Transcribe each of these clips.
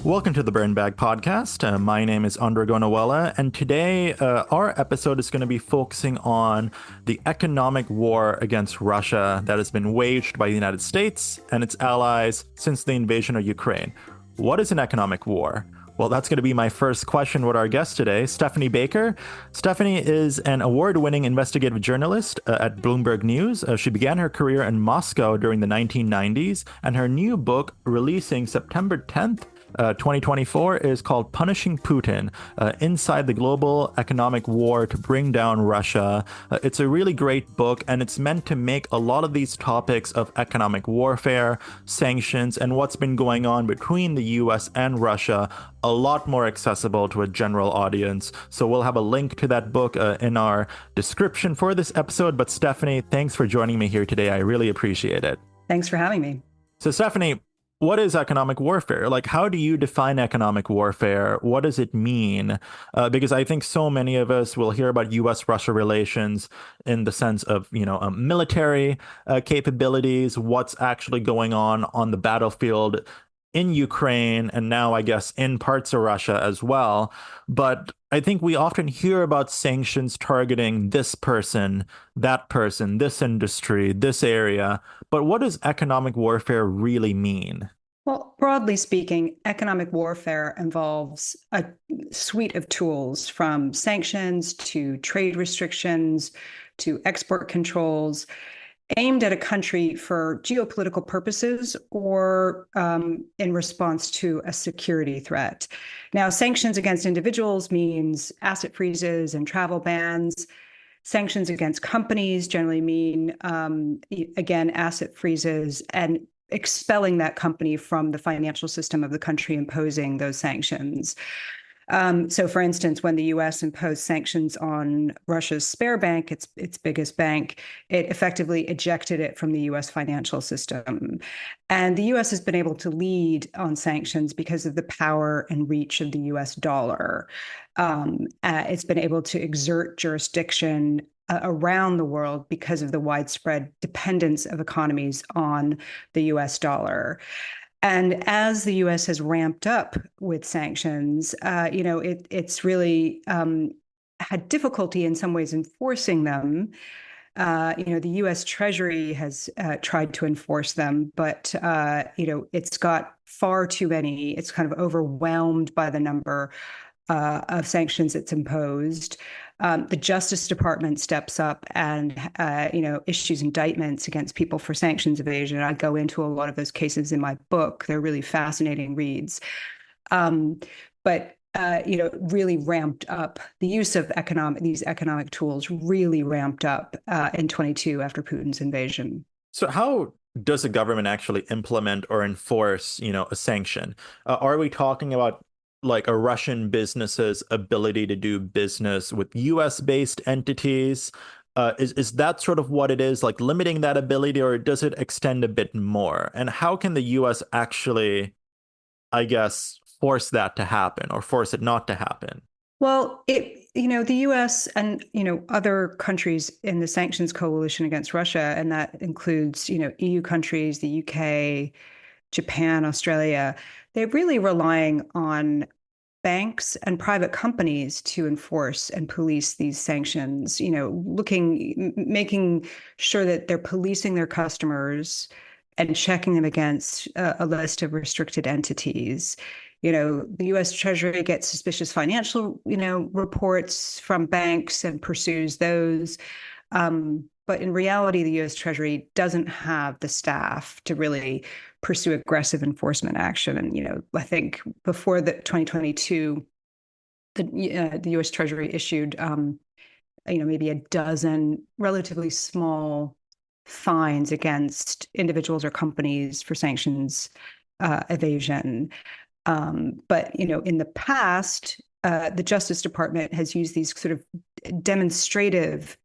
Welcome to the Burn Bag Podcast. My name is Andra Gonawala, and today our episode is going to be focusing on the economic war against Russia that has been waged by the United States and its allies since the invasion of Ukraine. What is an economic war? Well, that's going to be my first question with our guest today, Stephanie Baker. Stephanie is an award-winning investigative journalist at Bloomberg News. She began her career in Moscow during the 1990s, and her new book, releasing September 10th, 2024, is called Punishing Putin, Inside the Global Economic War to Bring Down Russia. It's a really great book, and it's meant to make a lot of these topics of economic warfare, sanctions, and what's been going on between the US and Russia a lot more accessible to a general audience. So we'll have a link to that book in our description for this episode. But Stephanie, thanks for joining me here today. I really appreciate it. Thanks for having me. So Stephanie, what is economic warfare? Like, how do you define economic warfare? What does it mean? Because I think so many of us will hear about U.S.-Russia relations in the sense of, military capabilities, what's actually going on the battlefield in Ukraine, and now I guess in parts of Russia as well. But I think we often hear about sanctions targeting this person, this industry, this area. But what does economic warfare really mean? Well, broadly speaking, economic warfare involves a suite of tools from sanctions to trade restrictions to export controls aimed at a country for geopolitical purposes or in response to a security threat. Now, sanctions against individuals means asset freezes and travel bans. Sanctions against companies generally mean, again, asset freezes and expelling that company from the financial system of the country imposing those sanctions. So, for instance, when the U.S. imposed sanctions on Russia's Sberbank, its biggest bank, it effectively ejected it from the U.S. financial system. And the U.S. has been able to lead on sanctions because of the power and reach of the U.S. dollar. It's been able to exert jurisdiction around the world because of the widespread dependence of economies on the U.S. dollar. And as the U.S. has ramped up with sanctions, it's really had difficulty in some ways enforcing them. The U.S. Treasury has tried to enforce them, but it's got far too many. It's kind of overwhelmed by the number of sanctions it's imposed. The Justice Department steps up and, issues indictments against people for sanctions evasion. I go into a lot of those cases in my book. They're really fascinating reads. But really ramped up the use of these economic tools really ramped up in 22 after Putin's invasion. So how does a government actually implement or enforce, a sanction? Are we talking about like a Russian business's ability to do business with US-based entities? Is that sort of what it is, like limiting that ability, or does it extend a bit more? And how can the US actually, I guess, force that to happen or force it not to happen? Well, the U.S. and, other countries in the sanctions coalition against Russia, and that includes, EU countries, the UK, Japan, Australia, they're really relying on banks and private companies to enforce and police these sanctions, making sure that they're policing their customers and checking them against a list of restricted entities. The U.S. Treasury gets suspicious financial, reports from banks and pursues those. But in reality, the U.S. Treasury doesn't have the staff to really pursue aggressive enforcement action. And, I think before the 2022, the U.S. Treasury issued, maybe a dozen relatively small fines against individuals or companies for sanctions evasion. But, in the past, the Justice Department has used these sort of demonstrative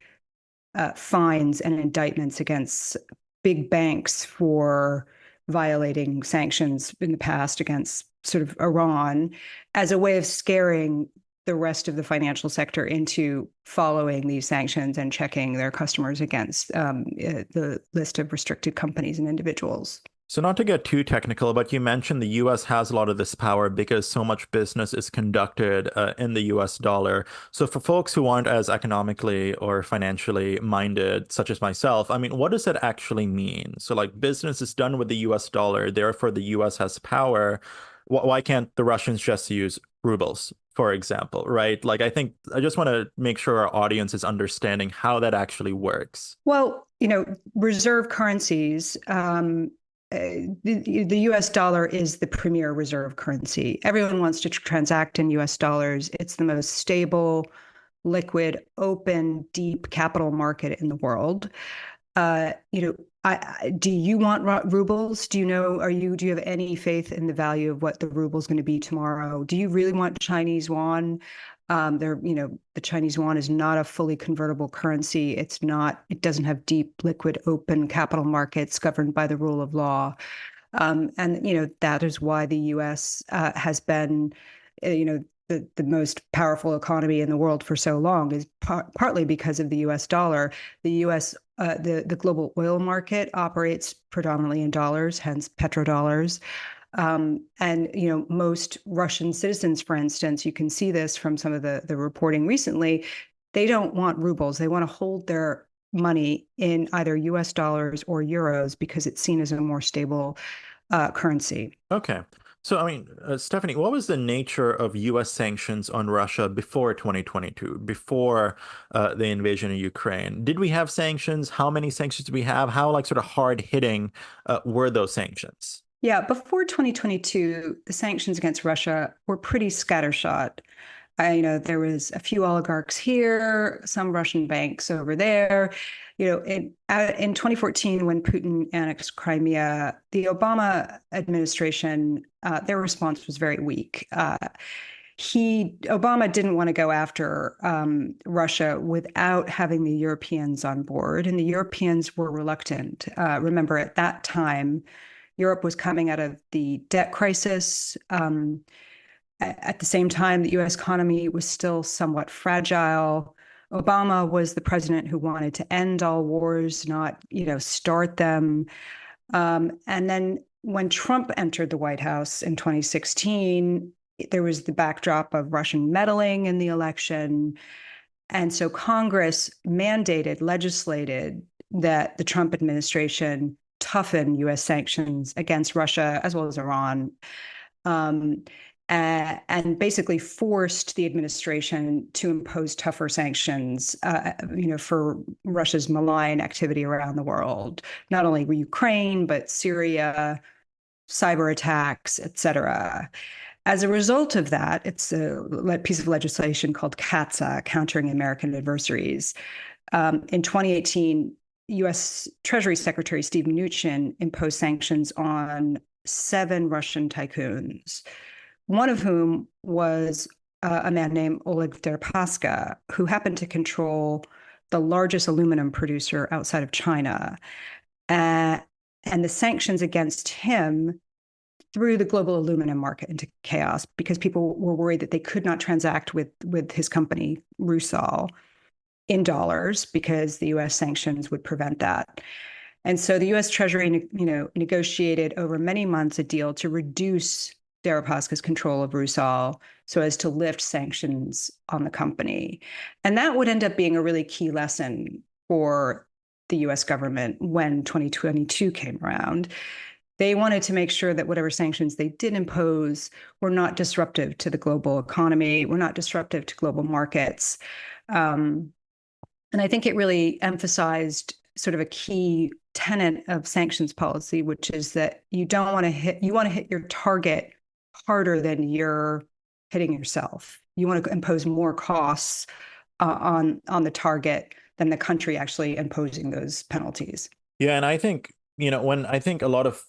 fines and indictments against big banks for violating sanctions in the past against sort of Iran as a way of scaring the rest of the financial sector into following these sanctions and checking their customers against the list of restricted companies and individuals. So not to get too technical, but you mentioned the US has a lot of this power because so much business is conducted in the US dollar. So for folks who aren't as economically or financially minded, such as myself, I mean, what does that actually mean? So like business is done with the US dollar, therefore the US has power. Why can't the Russians just use rubles, for example, right? Like I think I just want to make sure our audience is understanding how that actually works. Well, reserve currencies, the US dollar is the premier reserve currency. Everyone wants to transact in US dollars. It's the most stable, liquid, open, deep capital market in the world. Uh, you know, do you want rubles? Do you have any faith in the value of what the ruble is going to be tomorrow? Do you really want Chinese yuan? The Chinese yuan is not a fully convertible currency. It doesn't have deep, liquid, open capital markets governed by the rule of law. And that is why the US has been, the most powerful economy in the world for so long is partly because of the US dollar. The US, the global oil market operates predominantly in dollars, hence petrodollars. And most Russian citizens, for instance, you can see this from some of the reporting recently, they don't want rubles. They want to hold their money in either US dollars or euros because it's seen as a more stable currency. Okay. So, I mean, Stephanie, what was the nature of US sanctions on Russia before 2022, before the invasion of Ukraine? Did we have sanctions? How many sanctions do we have? How, like, sort of hard hitting were those sanctions? Yeah, before 2022, the sanctions against Russia were pretty scattershot. There was a few oligarchs here, some Russian banks over there. In 2014, when Putin annexed Crimea, the Obama administration, their response was very weak. Obama didn't want to go after Russia without having the Europeans on board, and the Europeans were reluctant. Remember, at that time, Europe was coming out of the debt crisis. At the same time, the US economy was still somewhat fragile. Obama was the president who wanted to end all wars, not, start them. And then when Trump entered the White House in 2016, there was the backdrop of Russian meddling in the election. And so Congress legislated that the Trump administration toughen US sanctions against Russia as well as Iran. And basically forced the administration to impose tougher sanctions, for Russia's malign activity around the world, not only Ukraine, but Syria, cyber attacks, et cetera. As a result of that, it's a piece of legislation called CAATSA, Countering American Adversaries. In 2018, U.S. Treasury Secretary Steve Mnuchin imposed sanctions on 7 Russian tycoons, one of whom was a man named Oleg Deripaska, who happened to control the largest aluminum producer outside of China. And the sanctions against him threw the global aluminum market into chaos because people were worried that they could not transact with his company, Rusal, in dollars because the U.S. sanctions would prevent that. And so the U.S. Treasury, negotiated over many months a deal to reduce Deripaska's control of Rusal so as to lift sanctions on the company. And that would end up being a really key lesson for the US government when 2022 came around. They wanted to make sure that whatever sanctions they did impose were not disruptive to the global economy, were not disruptive to global markets. And I think it really emphasized sort of a key tenet of sanctions policy, which is that you want to hit your target harder than you're hitting yourself. You want to impose more costs on the target than the country actually imposing those penalties. Yeah, and I think, when I think a lot of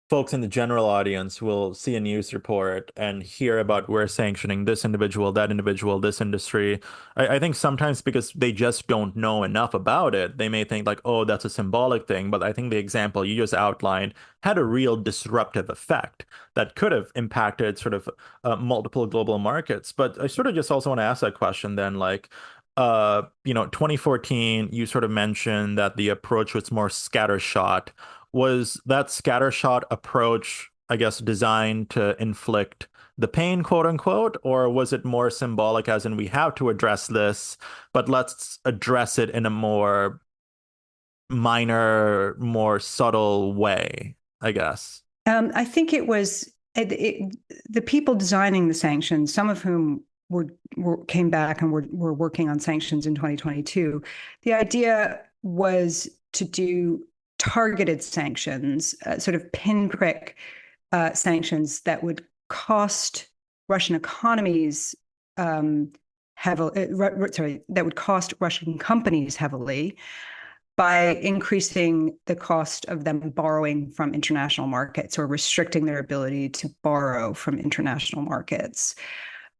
folks in the general audience will see a news report and hear about we're sanctioning this individual, that individual, this industry. I think sometimes because they just don't know enough about it, they may think like, oh, that's a symbolic thing. But I think the example you just outlined had a real disruptive effect that could have impacted sort of multiple global markets. But I sort of just also want to ask that question then, like, 2014, you sort of mentioned that the approach was more scattershot was that scattershot approach, I guess, designed to inflict the pain, quote unquote, or was it more symbolic, as in we have to address this, but let's address it in a more minor, more subtle way, I guess? I think it was the people designing the sanctions, some of whom came back and were working on sanctions in 2022. The idea was to do targeted sanctions, sort of pinprick sanctions that would cost Russian economies heavily. Sorry, that would cost Russian companies heavily by increasing the cost of them borrowing from international markets or restricting their ability to borrow from international markets.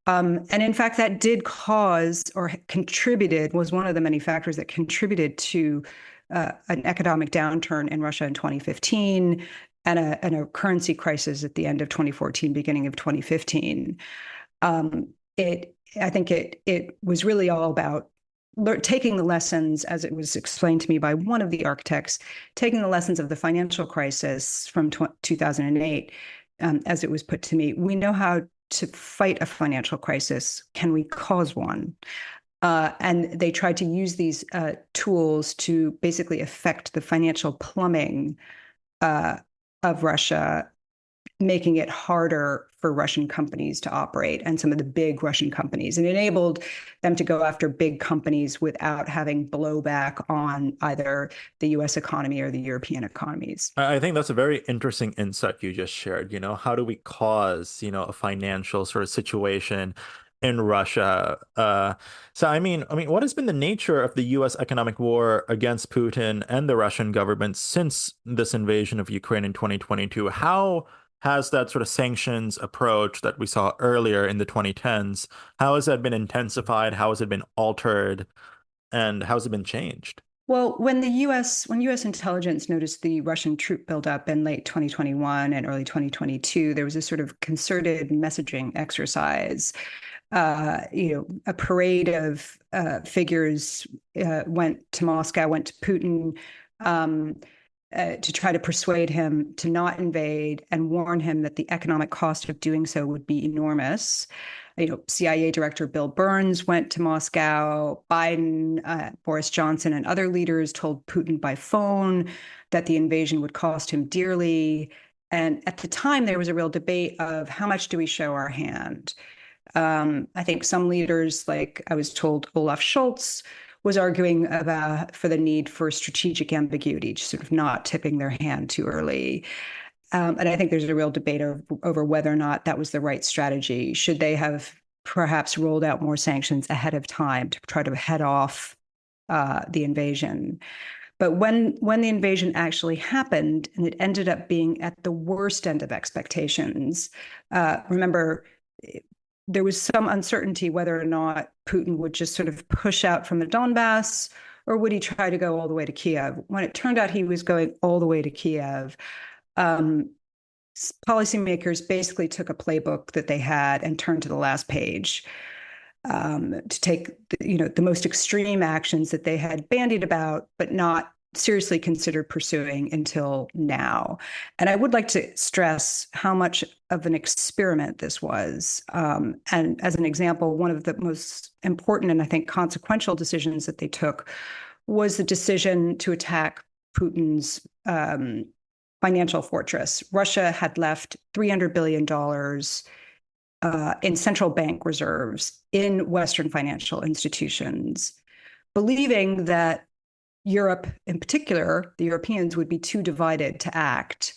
And in fact, that did cause or contributed, was one of the many factors that contributed to an economic downturn in Russia in 2015 and a currency crisis at the end of 2014, beginning of 2015. I think it was really all about taking the lessons, as it was explained to me by one of the architects, taking the lessons of the financial crisis from 2008, as it was put to me. We know how to fight a financial crisis. Can we cause one? And they tried to use these tools to basically affect the financial plumbing of Russia, making it harder for Russian companies to operate, and some of the big Russian companies, and enabled them to go after big companies without having blowback on either the US economy or the European economies. I think that's a very interesting insight you just shared. How do we cause, a financial sort of situation in Russia? So I mean, what has been the nature of the U.S. economic war against Putin and the Russian government since this invasion of Ukraine in 2022? How has that sort of sanctions approach that we saw earlier in the 2010s, how has that been intensified? How has it been altered? And how has it been changed? Well, when U.S. intelligence noticed the Russian troop buildup in late 2021 and early 2022, there was a sort of concerted messaging exercise. A parade of figures went to Moscow, went to Putin, to try to persuade him to not invade and warn him that the economic cost of doing so would be enormous. CIA Director Bill Burns went to Moscow. Biden, Boris Johnson, and other leaders told Putin by phone that the invasion would cost him dearly. And at the time, there was a real debate of how much do we show our hand? I think some leaders, like I was told Olaf Scholz, was arguing for the need for strategic ambiguity, just sort of not tipping their hand too early. And I think there's a real debate over whether or not that was the right strategy. Should they have perhaps rolled out more sanctions ahead of time to try to head off the invasion? But when the invasion actually happened, and it ended up being at the worst end of expectations, remember, there was some uncertainty whether or not Putin would just sort of push out from the Donbass, or would he try to go all the way to Kiev? When it turned out he was going all the way to Kiev, policymakers basically took a playbook that they had and turned to the last page to take the most extreme actions that they had bandied about, but not seriously considered pursuing until now. And I would like to stress how much of an experiment this was. And as an example, one of the most important and I think consequential decisions that they took was the decision to attack Putin's financial fortress. Russia had left $300 billion in central bank reserves in Western financial institutions, believing that Europe, in particular, the Europeans, would be too divided to act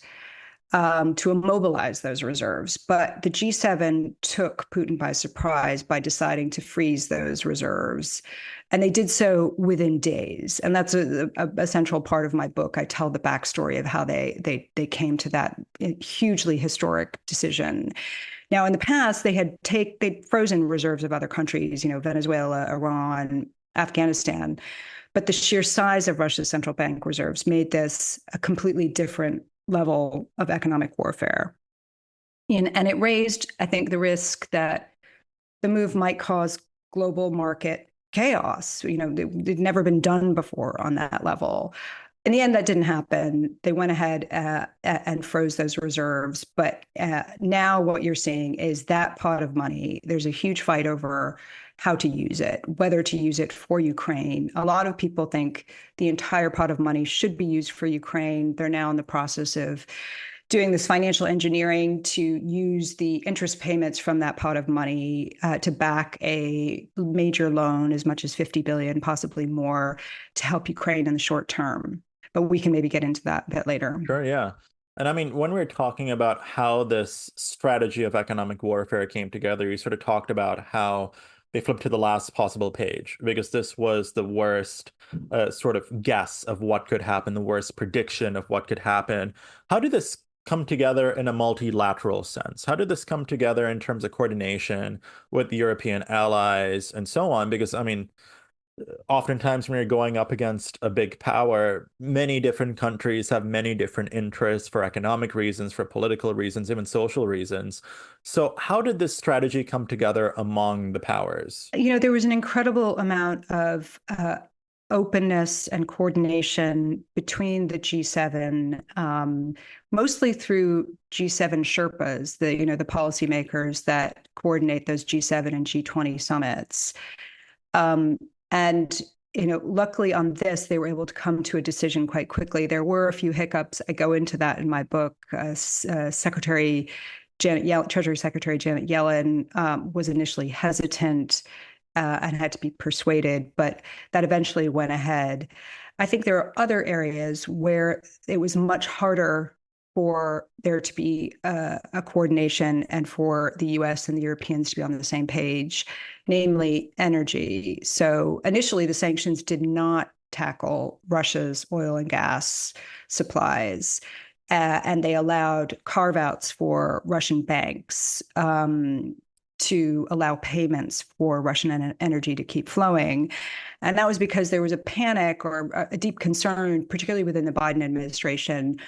to immobilize those reserves. But the G7 took Putin by surprise by deciding to freeze those reserves. And they did so within days. And that's a central part of my book. I tell the backstory of how they came to that hugely historic decision. Now, in the past, they'd frozen reserves of other countries, Venezuela, Iran, Afghanistan. But the sheer size of Russia's central bank reserves made this a completely different level of economic warfare. And it raised, I think, the risk that the move might cause global market chaos. It'd never been done before on that level. In the end, that didn't happen. They went ahead and froze those reserves. But now what you're seeing is that pot of money, there's a huge fight over how to use it, whether to use it for Ukraine. A lot of people think the entire pot of money should be used for Ukraine. They're now in the process of doing this financial engineering to use the interest payments from that pot of money to back a major loan, as much as 50 billion, possibly more, to help Ukraine in the short term. But we can maybe get into that a bit later. Sure, yeah. And I mean, when we're talking about how this strategy of economic warfare came together, you sort of talked about how they flipped to the last possible page because this was the worst sort of guess of what could happen, the worst prediction of what could happen. How did this come together in a multilateral sense? How did this come together in terms of coordination with the European allies and so on? Because, I mean, oftentimes when you're going up against a big power, many different countries have many different interests for economic reasons, for political reasons, even social reasons. So how did this strategy come together among the powers? There was an incredible amount of openness and coordination between the G7, mostly through G7 Sherpas, the policymakers that coordinate those G7 and G20 summits. And luckily on this, they were able to come to a decision quite quickly. There were a few hiccups. I go into that in my book. Treasury Secretary Janet Yellen was initially hesitant and had to be persuaded, but that eventually went ahead. I think there are other areas where it was much harder for there to be a coordination and for the US and the Europeans to be on the same page, namely energy. So initially, the sanctions did not tackle Russia's oil and gas supplies, and they allowed carve-outs for Russian banks to allow payments for Russian energy to keep flowing. And that was because there was a panic or a deep concern, particularly within the Biden administration,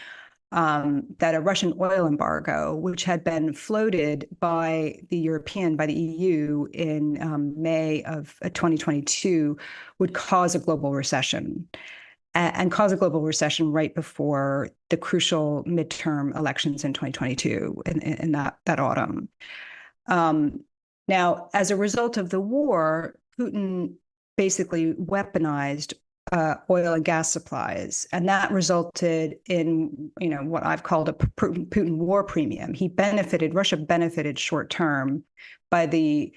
that a Russian oil embargo, which had been floated by the EU in May of 2022, would cause a global recession and cause a global recession right before the crucial midterm elections in 2022 in that autumn. Now, as a result of the war, Putin basically weaponized oil and gas supplies, and that resulted in what I've called a Putin war premium. Russia benefited short term by the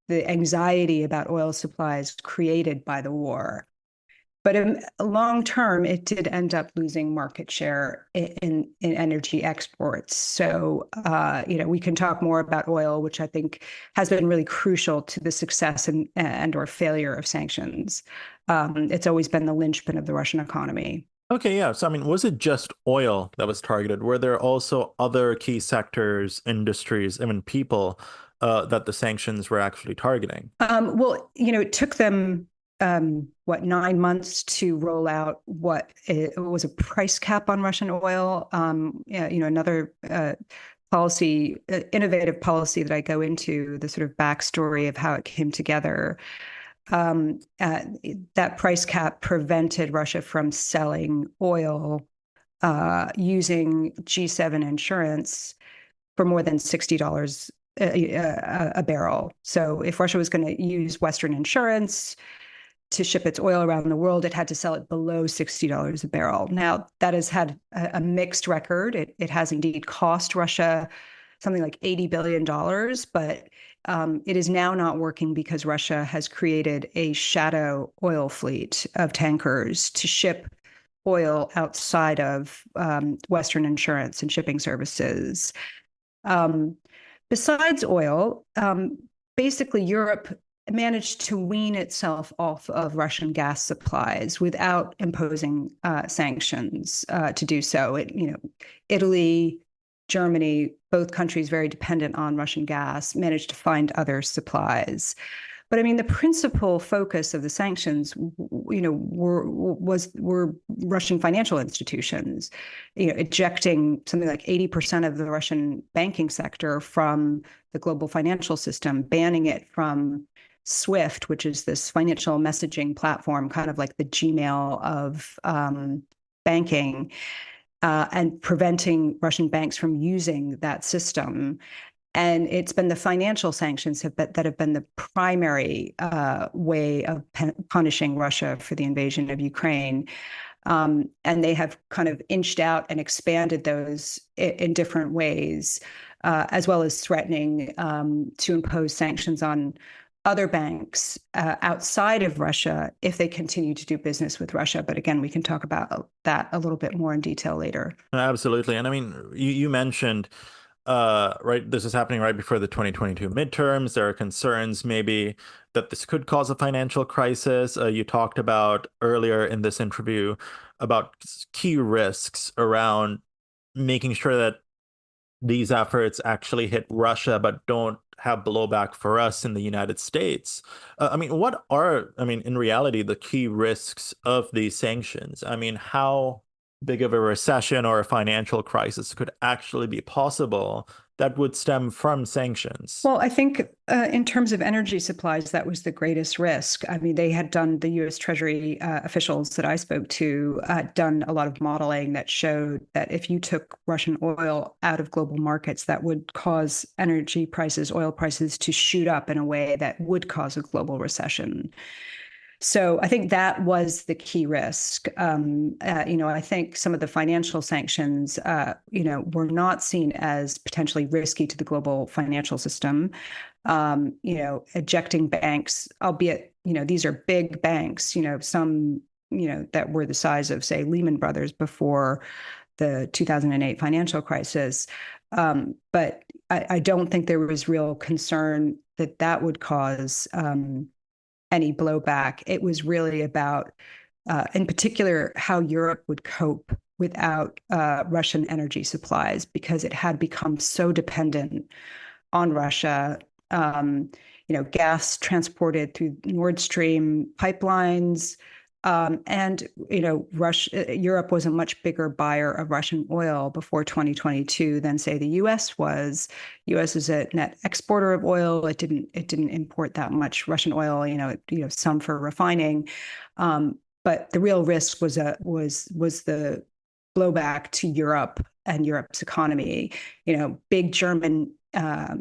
anxiety about oil supplies created by the war. But in long term, it did end up losing market share in energy exports. So, we can talk more about oil, which I think has been really crucial to the success and or failure of sanctions. It's always been the linchpin of the Russian economy. Okay, yeah. So, I mean, was it just oil that was targeted? Were there also other key sectors, industries, even people that the sanctions were actually targeting? Well, it took them 9 months to roll out what was a price cap on Russian oil. Another innovative policy that I go into, the sort of backstory of how it came together. That price cap prevented Russia from selling oil using G7 insurance for more than $60 a barrel. So if Russia was going to use Western insurance to ship its oil around the world, it had to sell it below $60 a barrel. Now, that has had a mixed record. It has indeed cost Russia something like $80 billion, but it is now not working because Russia has created a shadow oil fleet of tankers to ship oil outside of Western insurance and shipping services. Besides oil, basically Europe managed to wean itself off of Russian gas supplies without imposing sanctions to do so. Italy, Germany, both countries very dependent on Russian gas, managed to find other supplies. But I mean, the principal focus of the sanctions, were Russian financial institutions, ejecting something like 80% of the Russian banking sector from the global financial system, banning it from SWIFT, which is this financial messaging platform, kind of like the Gmail of banking and preventing Russian banks from using that system. And it's been the financial sanctions that have been the primary way of punishing Russia for the invasion of Ukraine. And they have kind of inched out and expanded those in different ways, as well as threatening to impose sanctions on other banks outside of Russia if they continue to do business with Russia. But again, we can talk about that a little bit more in detail later. Absolutely. And I mean, you mentioned, right, this is happening right before the 2022 midterms. There are concerns maybe that this could cause a financial crisis. You talked about earlier in this interview about key risks around making sure that these efforts actually hit Russia but don't have blowback for us in the United States. I mean, what are, I mean, in reality, the key risks of these sanctions? I mean, how big of a recession or a financial crisis could actually be possible that would stem from sanctions? Well, I think in terms of energy supplies, that was the greatest risk. I mean, they had done, the US Treasury officials that I spoke to, done a lot of modeling that showed that if you took Russian oil out of global markets, that would cause energy prices, oil prices to shoot up in a way that would cause a global recession. So I think that was the key risk. I think some of the financial sanctions, were not seen as potentially risky to the global financial system. Ejecting banks, albeit, these are big banks, some, that were the size of, say, Lehman Brothers before the 2008 financial crisis. But I don't think there was real concern that that would cause any blowback. It was really about, in particular, how Europe would cope without Russian energy supplies because it had become so dependent on Russia. Gas transported through Nord Stream pipelines. Europe was a much bigger buyer of Russian oil before 2022 than, say, the U.S. was. U.S. is a net exporter of oil. It didn't import that much Russian oil. Some for refining, but the real risk was the blowback to Europe and Europe's economy. Big German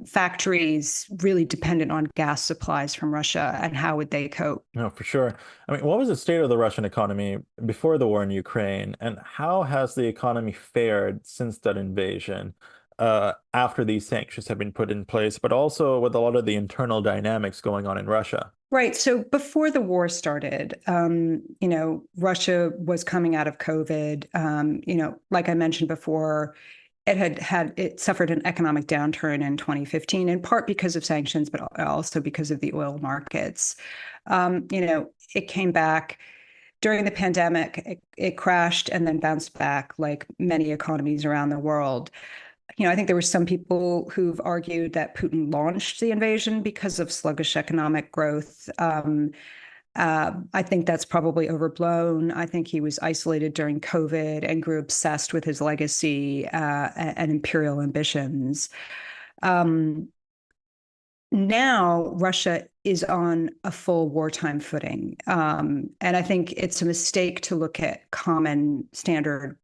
factories really dependent on gas supplies from Russia, and how would they cope? No, for sure. I mean, what was the state of the Russian economy before the war in Ukraine, and how has the economy fared since that invasion, after these sanctions have been put in place, but also with a lot of the internal dynamics going on in Russia? Right. So before the war started, Russia was coming out of COVID. Like I mentioned before, it suffered an economic downturn in 2015, in part because of sanctions, but also because of the oil markets. It came back during the pandemic. It crashed and then bounced back, like many economies around the world. I think there were some people who've argued that Putin launched the invasion because of sluggish economic growth. I think that's probably overblown. I think he was isolated during COVID and grew obsessed with his legacy and imperial ambitions. Now, Russia is on a full wartime footing. And I think it's a mistake to look at common standard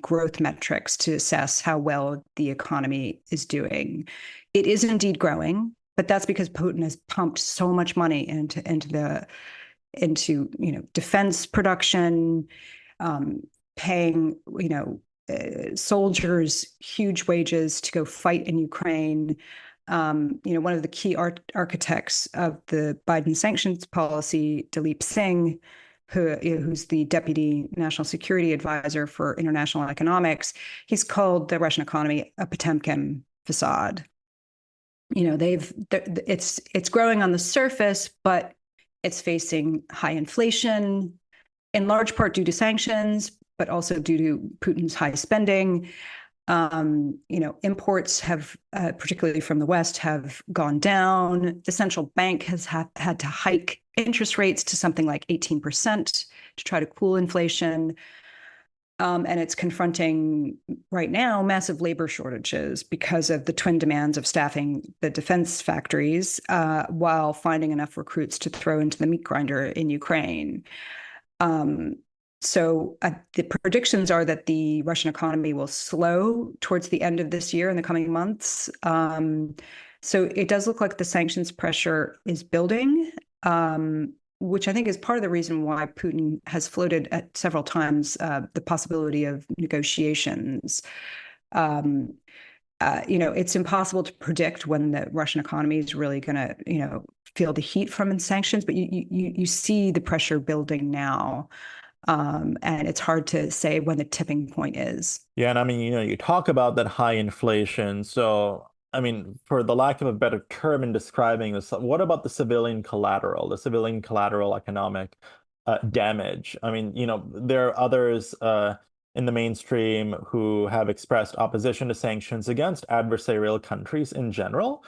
growth metrics to assess how well the economy is doing. It is indeed growing, but that's because Putin has pumped so much money into defense production, paying soldiers huge wages to go fight in Ukraine. One of the key architects of the Biden sanctions policy, Dilip Singh, who's the deputy national security advisor for international economics, he's called the Russian economy a Potemkin facade. It's growing on the surface, but it's facing high inflation, in large part due to sanctions, but also due to Putin's high spending. Imports have, particularly from the West, have gone down. The central bank has had to hike interest rates to something like 18% to try to cool inflation. And it's confronting right now massive labor shortages because of the twin demands of staffing the defense factories while finding enough recruits to throw into the meat grinder in Ukraine. So the predictions are that the Russian economy will slow towards the end of this year in the coming months. So it does look like the sanctions pressure is building, which I think is part of the reason why Putin has floated at several times the possibility of negotiations. It's impossible to predict when the Russian economy is really going to, feel the heat from sanctions, but you see the pressure building now. And it's hard to say when the tipping point is. Yeah, and I mean, you talk about that high inflation. So, I mean, for the lack of a better term in describing this, what about the civilian collateral economic damage? I mean, there are others in the mainstream who have expressed opposition to sanctions against adversarial countries in general,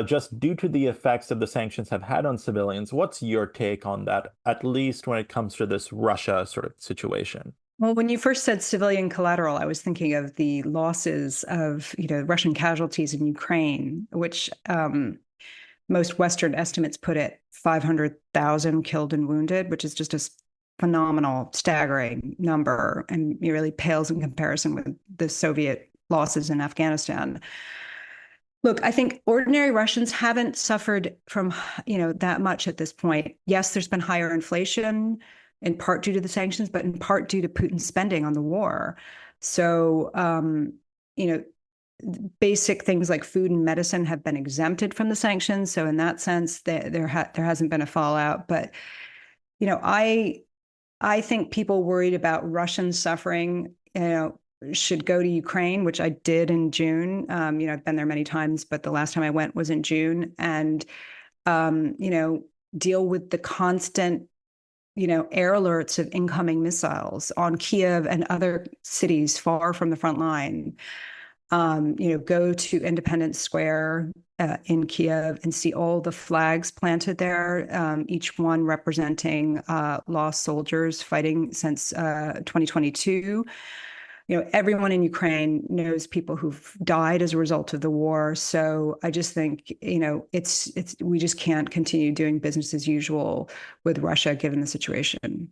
just due to the effects that the sanctions have had on civilians. What's your take on that, at least when it comes to this Russia sort of situation? Well, when you first said civilian collateral, I was thinking of the losses of, Russian casualties in Ukraine, which most Western estimates put at 500,000 killed and wounded, which is just a phenomenal, staggering number, and it really pales in comparison with the Soviet losses in Afghanistan. Look, I think ordinary Russians haven't suffered from, that much at this point. Yes, there's been higher inflation, in part due to the sanctions, but in part due to Putin's spending on the war. So, basic things like food and medicine have been exempted from the sanctions. So in that sense, there hasn't been a fallout. But, I think people worried about Russian suffering, should go to Ukraine, which I did in June. I've been there many times, but the last time I went was in June, and deal with the constant, air alerts of incoming missiles on Kiev and other cities far from the front line. Go to Independence Square in Kiev and see all the flags planted there, each one representing lost soldiers fighting since 2022. Everyone in Ukraine knows people who've died as a result of the war. So I just think, it's we just can't continue doing business as usual with Russia given the situation.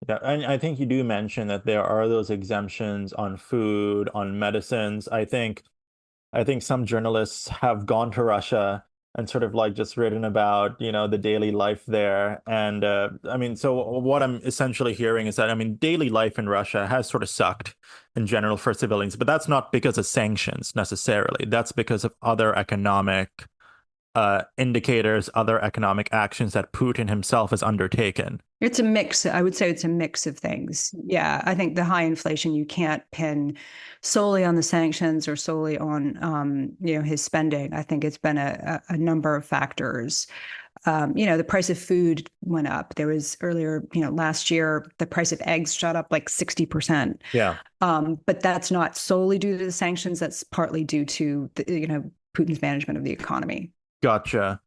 Yeah, and I think you do mention that there are those exemptions on food, on medicines. I think some journalists have gone to Russia and sort of like just written about, the daily life there. And I mean, so what I'm essentially hearing is that, I mean, daily life in Russia has sort of sucked in general for civilians, but that's not because of sanctions necessarily. That's because of other economic indicators, other economic actions that Putin himself has undertaken. It's a mix. I would say it's a mix of things. Yeah, I think the high inflation you can't pin solely on the sanctions or solely on his spending. I think it's been a number of factors. The price of food went up. There was earlier, last year, the price of eggs shot up like 60%. Yeah. But that's not solely due to the sanctions. That's partly due to Putin's management of the economy. Gotcha.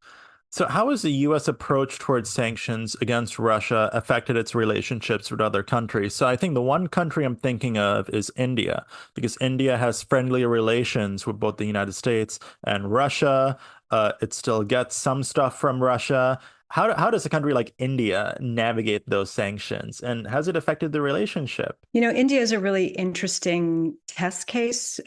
So, how has the U.S. approach towards sanctions against Russia affected its relationships with other countries? So, I think the one country I'm thinking of is India, because India has friendly relations with both the United States and Russia. It still gets some stuff from Russia. How does a country like India navigate those sanctions, and has it affected the relationship? India is a really interesting test case.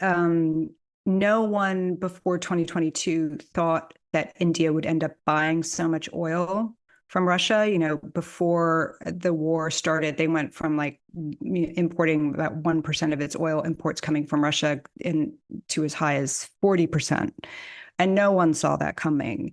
No one before 2022 thought that India would end up buying so much oil from Russia. Before the war started, they went from like importing about 1% of its oil imports coming from Russia to as high as 40%. And no one saw that coming.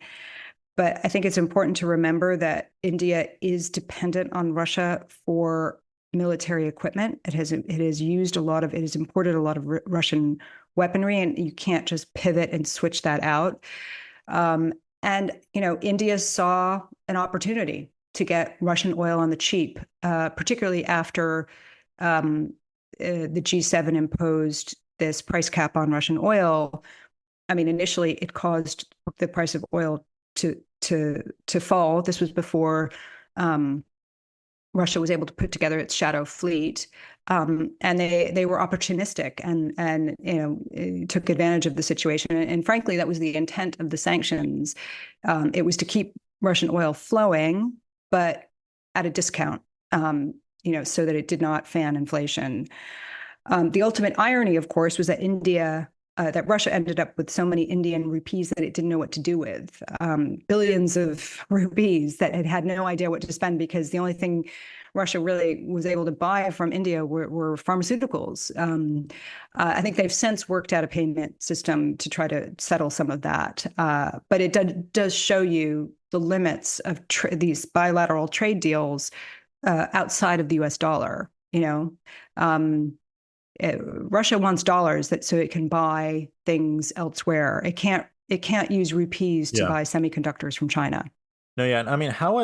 But I think it's important to remember that India is dependent on Russia for military equipment. It has imported a lot of Russian weaponry, and you can't just pivot and switch that out. India saw an opportunity to get Russian oil on the cheap, particularly after the G7 imposed this price cap on Russian oil. I mean, initially it caused the price of oil to fall. This was before Russia was able to put together its shadow fleet, and they were opportunistic and took advantage of the situation. And frankly, that was the intent of the sanctions. It was to keep Russian oil flowing, but at a discount. so that it did not fan inflation. The ultimate irony, of course, was that Russia ended up with so many Indian rupees that it didn't know what to do with. Billions of rupees that it had no idea what to spend, because the only thing Russia really was able to buy from India were pharmaceuticals. I think they've since worked out a payment system to try to settle some of that. But it does show you the limits of these bilateral trade deals outside of the US dollar. Russia wants dollars so it can buy things elsewhere. It can't use rupees to Yeah. buy semiconductors from China. No, yeah. I mean, how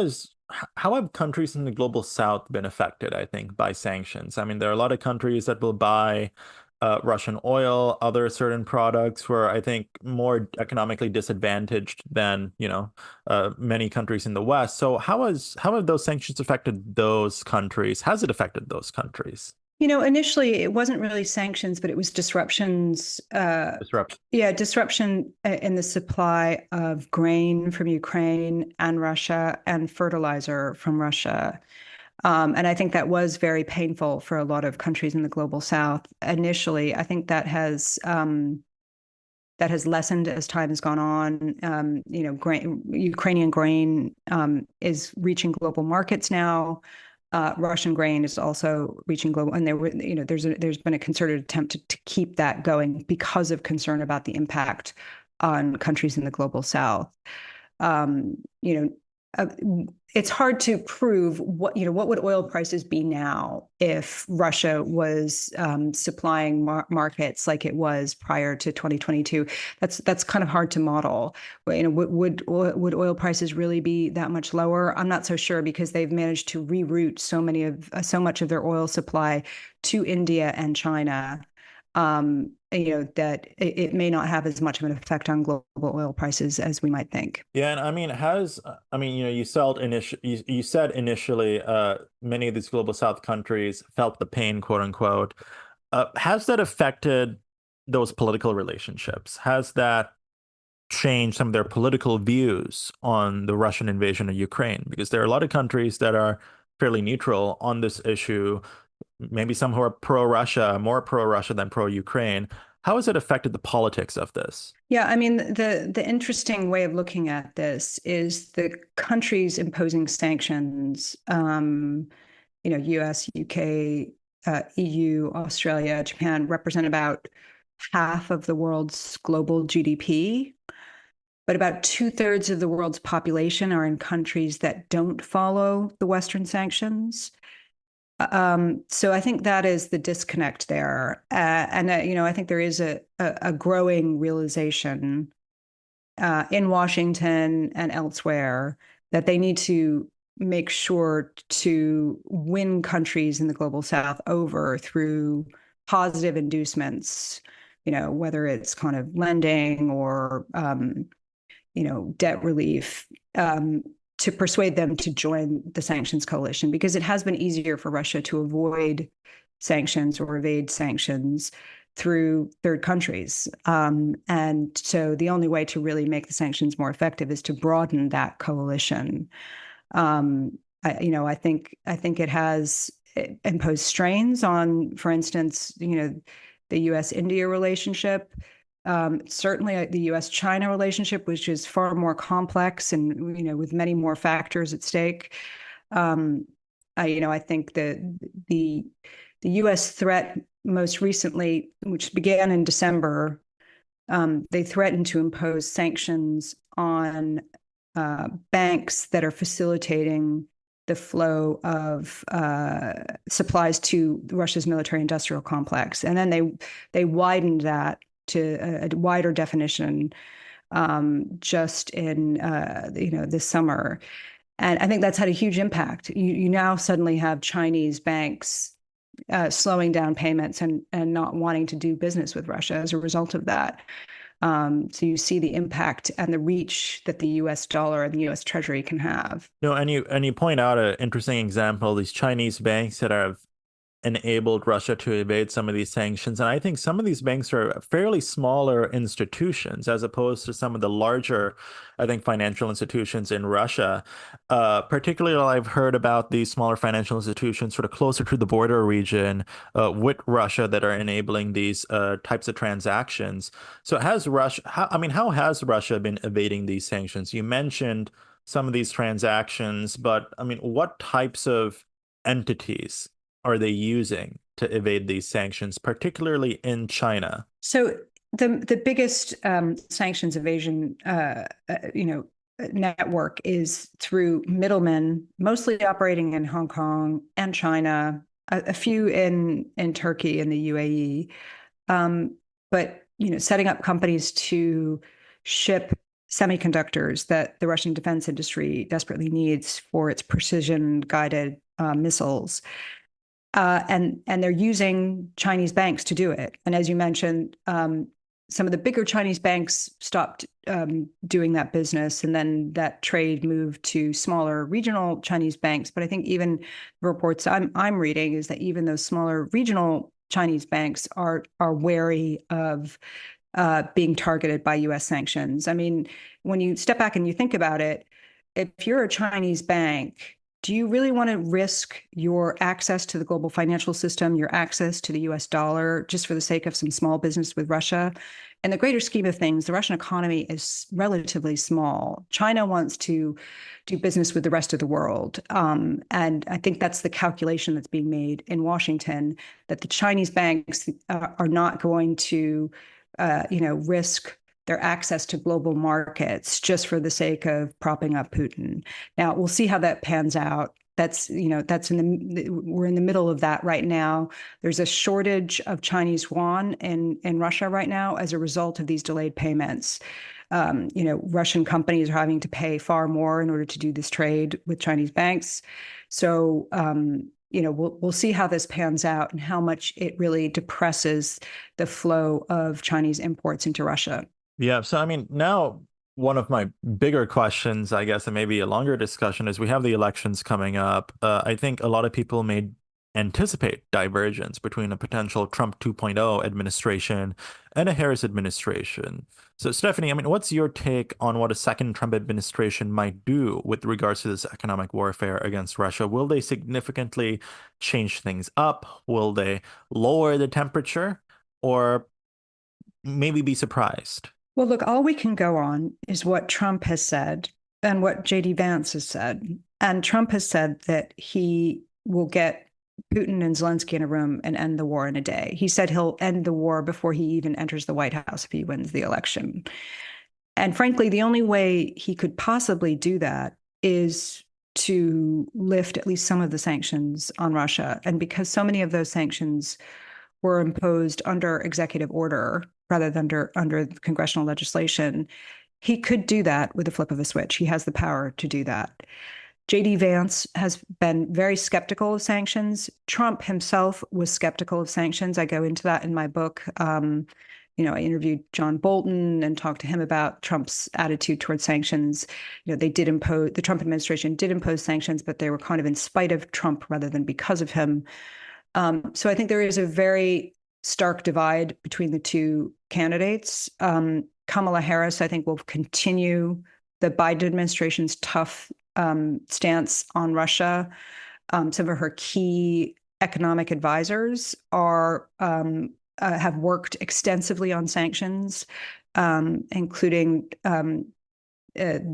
have countries in the global south been affected, I think, by sanctions? I mean, there are a lot of countries that will buy Russian oil, other certain products were, I think, more economically disadvantaged than, many countries in the West. So how have those sanctions affected those countries? Has it affected those countries? Initially it wasn't really sanctions, but it was disruptions. Disrupt. Yeah, disruption in the supply of grain from Ukraine and Russia and fertilizer from Russia. And I think that was very painful for a lot of countries in the global south. Initially, I think that has lessened as time has gone on. Ukrainian grain is reaching global markets now. Russian grain is also reaching global, and there's been a concerted attempt to keep that going because of concern about the impact on countries in the global south. Um, you know, uh, it's hard to prove what would oil prices be now if Russia was supplying markets like it was prior to 2022. That's kind of hard to model. Would oil prices really be that much lower? I'm not so sure, because they've managed to reroute so much of their oil supply to India and China. That it may not have as much of an effect on global oil prices as we might think. Yeah, and I mean, you said initially, many of these global South countries felt the pain, quote unquote. Has that affected those political relationships? Has that changed some of their political views on the Russian invasion of Ukraine? Because there are a lot of countries that are fairly neutral on this issue, maybe some who are pro-Russia, more pro-Russia than pro-Ukraine. How has it affected the politics of this? Yeah, I mean, the interesting way of looking at this is the countries imposing sanctions, US, UK, EU, Australia, Japan, represent about half of the world's global GDP, but about two-thirds of the world's population are in countries that don't follow the Western sanctions. So I think that is the disconnect there. And I think there is a growing realization in Washington and elsewhere that they need to make sure to win countries in the global south over through positive inducements, whether it's kind of lending or debt relief, to persuade them to join the sanctions coalition, because it has been easier for Russia to avoid sanctions or evade sanctions through third countries. And so the only way to really make the sanctions more effective is to broaden that coalition. I think it has imposed strains on, for instance, the U.S.-India relationship. Certainly the U.S.-China relationship, which is far more complex and with many more factors at stake. I think the U.S. threat most recently, which began in December, they threatened to impose sanctions on banks that are facilitating the flow of supplies to Russia's military-industrial complex, and then they widened that to a wider definition just in this summer. And I think that's had a huge impact. You now suddenly have Chinese banks slowing down payments and not wanting to do business with Russia as a result of that. So you see the impact and the reach that the US dollar and the US Treasury can have. No, and you point out an interesting example, these Chinese banks that have enabled Russia to evade some of these sanctions. And I think some of these banks are fairly smaller institutions as opposed to some of the larger, I think, financial institutions in Russia. Particularly, I've heard about these smaller financial institutions sort of closer to the border region with Russia that are enabling these types of transactions. So has Russia, I mean, how has Russia been evading these sanctions? You mentioned some of these transactions, but I mean, what types of entities are they using to evade these sanctions, particularly in China? So the biggest sanctions evasion, network is through middlemen, mostly operating in Hong Kong and China, a few in Turkey and the UAE, but setting up companies to ship semiconductors that the Russian defense industry desperately needs for its precision guided missiles. And they're using Chinese banks to do it. And as you mentioned, some of the bigger Chinese banks stopped doing that business, and then that trade moved to smaller regional Chinese banks. But I think even the reports I'm reading is that even those smaller regional Chinese banks are wary of being targeted by U.S. sanctions. I mean, when you step back and you think about it, if you're a Chinese bank, do you really want to risk your access to the global financial system, your access to the US dollar, just for the sake of some small business with Russia? In the greater scheme of things, the Russian economy is relatively small. China wants to do business with the rest of the world. And I think that's the calculation that's being made in Washington, that the Chinese banks are not going to risk their access to global markets just for the sake of propping up Putin. Now we'll see how that pans out. We're in the middle of that right now. There's a shortage of Chinese yuan in Russia right now as a result of these delayed payments. Russian companies are having to pay far more in order to do this trade with Chinese banks. So we'll see how this pans out and how much it really depresses the flow of Chinese imports into Russia. Yeah, so I mean, now one of my bigger questions, I guess, and maybe a longer discussion is we have the elections coming up. I think a lot of people may anticipate divergence between a potential Trump 2.0 administration and a Harris administration. So, Stephanie, I mean, what's your take on what a second Trump administration might do with regards to this economic warfare against Russia? Will they significantly change things up? Will they lower the temperature or maybe be surprised? Well, look, all we can go on is what Trump has said and what JD Vance has said. And Trump has said that he will get Putin and Zelensky in a room and end the war in a day. He said he'll end the war before he even enters the White House if he wins the election. And frankly, the only way he could possibly do that is to lift at least some of the sanctions on Russia. And because so many of those sanctions were imposed under executive order rather than under congressional legislation, he could do that with a flip of a switch. He has the power to do that. JD Vance has been very skeptical of sanctions. Trump himself was skeptical of sanctions. I go into that in my book. I interviewed John Bolton and talked to him about Trump's attitude towards sanctions. The Trump administration did impose sanctions, but they were kind of in spite of Trump rather than because of him. So I think there is a very stark divide between the two candidates. Kamala Harris, I think, will continue the Biden administration's tough stance on Russia. Some of her key economic advisors have worked extensively on sanctions, including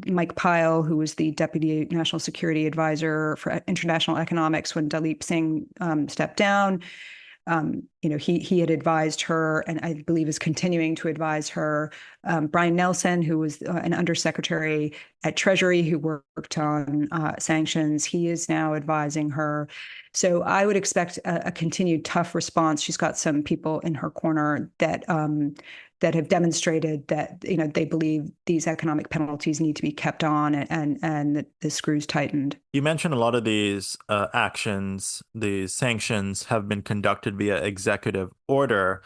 Mike Pyle, who was the Deputy National Security Advisor for International Economics when Dalip Singh stepped down. He had advised her, and I believe is continuing to advise her. Brian Nelson, who was an undersecretary at Treasury who worked on sanctions, he is now advising her. So I would expect a continued tough response. She's got some people in her corner that have demonstrated that they believe these economic penalties need to be kept on and that the screws tightened. You mentioned a lot of these actions, these sanctions have been conducted via executive order.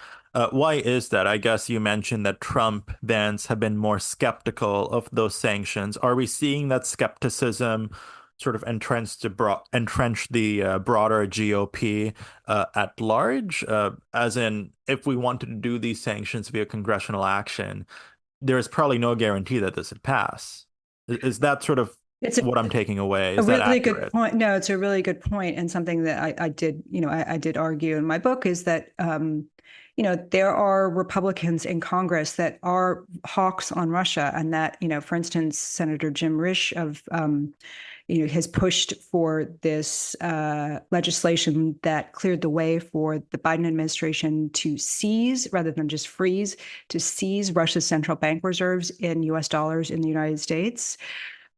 Why is that? I guess you mentioned that Trump, Vance have been more skeptical of those sanctions. Are we seeing that skepticism sort of entrench the broader GOP at large? As in, if we wanted to do these sanctions via congressional action, there is probably no guarantee that this would pass. Is that sort of It's what I'm taking away? a Is that really good accurate? point. No, it's a really good point, and something that I did, I did argue in my book is that, there are Republicans in Congress that are hawks on Russia, and that, for instance, Senator Jim Risch has pushed for this legislation that cleared the way for the Biden administration to seize, rather than just freeze, to seize Russia's central bank reserves in U.S. dollars in the United States.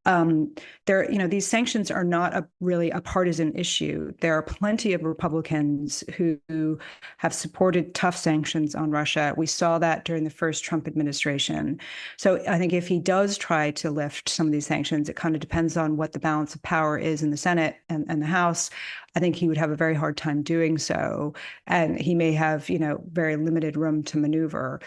um, these sanctions are not really a partisan issue. There are plenty of Republicans who have supported tough sanctions on Russia. We saw that during the first Trump administration. So I think if he does try to lift some of these sanctions, it kind of depends on what the balance of power is in the Senate and the House. I think he would have a very hard time doing so, and he may have, very limited room to maneuver.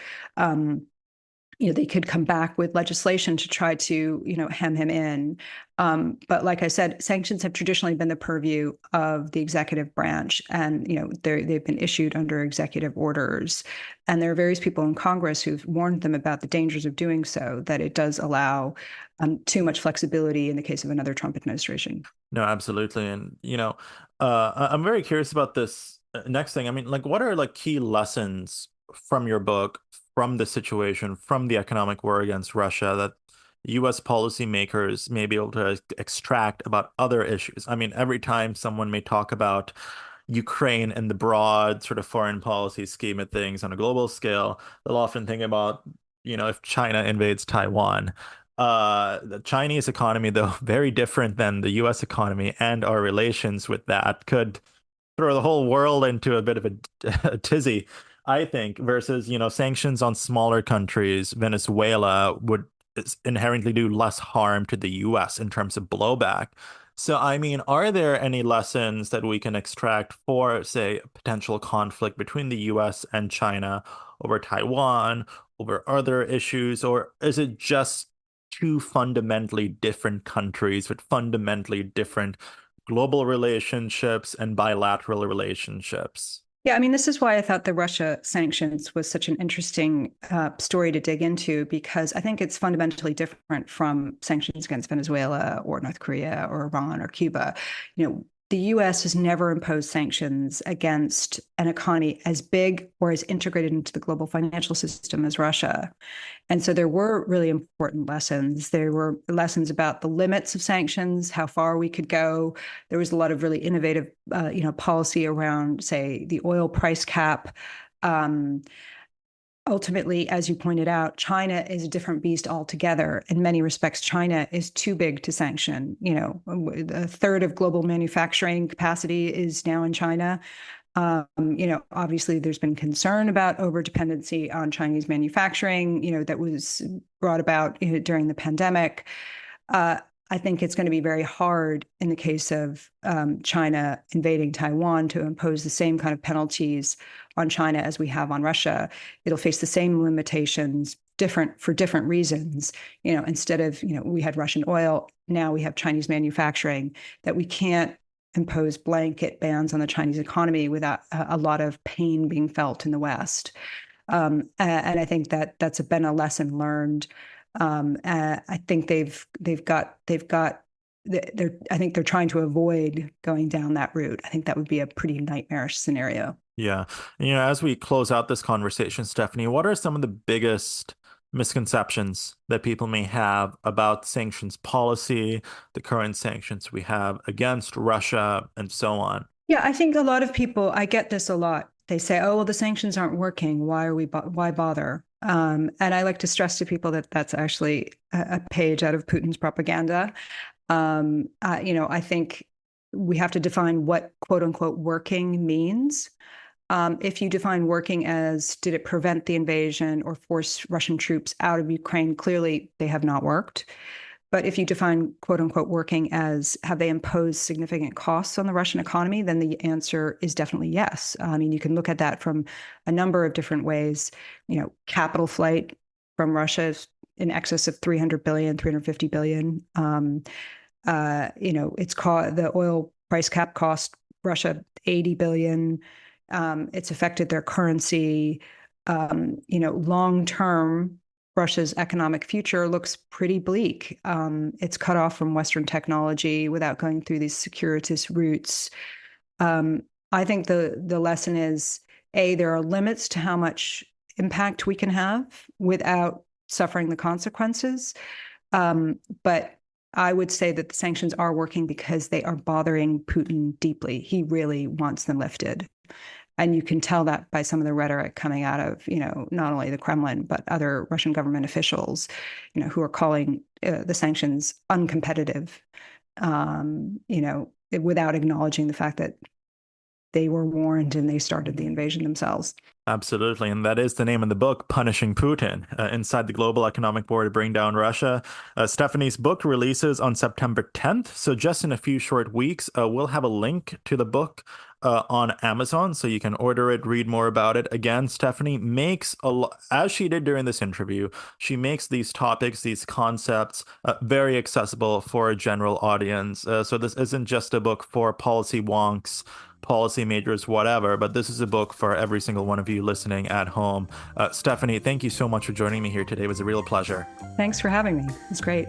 They could come back with legislation to try to, hem him in. But like I said, sanctions have traditionally been the purview of the executive branch, and they've been issued under executive orders. And there are various people in Congress who've warned them about the dangers of doing so, that it does allow too much flexibility in the case of another Trump administration. No, absolutely. And, I'm very curious about this next thing. I mean, like, what are like key lessons from your book, from the situation, from the economic war against Russia that US policymakers may be able to extract about other issues? I mean, every time someone may talk about Ukraine in the broad sort of foreign policy scheme of things on a global scale, they'll often think about, if China invades Taiwan. The Chinese economy, though very different than the US economy, and our relations with that could throw the whole world into a bit of a tizzy, I think, versus, sanctions on smaller countries. Venezuela would inherently do less harm to the US in terms of blowback. So, I mean, are there any lessons that we can extract for, say, a potential conflict between the US and China over Taiwan, over other issues, or is it just two fundamentally different countries with fundamentally different global relationships and bilateral relationships? Yeah, I mean, this is why I thought the Russia sanctions was such an interesting story to dig into, because I think it's fundamentally different from sanctions against Venezuela or North Korea or Iran or Cuba. The US has never imposed sanctions against an economy as big or as integrated into the global financial system as Russia. And so there were really important lessons. There were lessons about the limits of sanctions, how far we could go. There was a lot of really innovative, policy around, say, the oil price cap. Um, Ultimately, as you pointed out, China is a different beast altogether. In many respects, China is too big to sanction. A third of global manufacturing capacity is now in China. Obviously, there's been concern about overdependency on Chinese manufacturing, that was brought about during the pandemic. I think it's going to be very hard in the case of China invading Taiwan to impose the same kind of penalties on China as we have on Russia. It'll face the same limitations, different for different reasons. Instead of, we had Russian oil, now we have Chinese manufacturing, that we can't impose blanket bans on the Chinese economy without a lot of pain being felt in the West. And I think that that's been a lesson learned. I think I think they're trying to avoid going down that route. I think that would be a pretty nightmarish scenario. Yeah. As we close out this conversation, Stephanie, what are some of the biggest misconceptions that people may have about sanctions policy, the current sanctions we have against Russia, and so on? Yeah, I think a lot of people, I get this a lot. They say, "Oh, well, the sanctions aren't working. Why bother?" And I like to stress to people that that's actually a page out of Putin's propaganda. I think we have to define what "quote unquote" working means. If you define working as, did it prevent the invasion or force Russian troops out of Ukraine? Clearly, they have not worked. But if you define "quote unquote" working as, have they imposed significant costs on the Russian economy, then the answer is definitely yes. I mean, you can look at that from a number of different ways. Capital flight from Russia is in excess of 300 billion, 350 billion. It's caught the oil price cap cost Russia 80 billion. It's affected their currency. Long term, Russia's economic future looks pretty bleak. It's cut off from Western technology without going through these circuitous routes. I think the lesson is, there are limits to how much impact we can have without suffering the consequences. But I would say that the sanctions are working because they are bothering Putin deeply. He really wants them lifted. And you can tell that by some of the rhetoric coming out of, not only the Kremlin, but other Russian government officials, who are calling the sanctions uncompetitive, without acknowledging the fact that they were warned and they started the invasion themselves. Absolutely. And that is the name of the book, Punishing Putin, Inside the Global Economic War to Bring Down Russia. Stephanie's book releases on September 10th. So just in a few short weeks, we'll have a link to the book on Amazon, so you can order it, read more about it. Again, Stephanie makes as she did during this interview, she makes these topics, these concepts very accessible for a general audience. So this isn't just a book for policy wonks, policy majors, whatever, but this is a book for every single one of you listening at home. Stephanie, thank you so much for joining me here today. It was a real pleasure. Thanks for having me. It's great.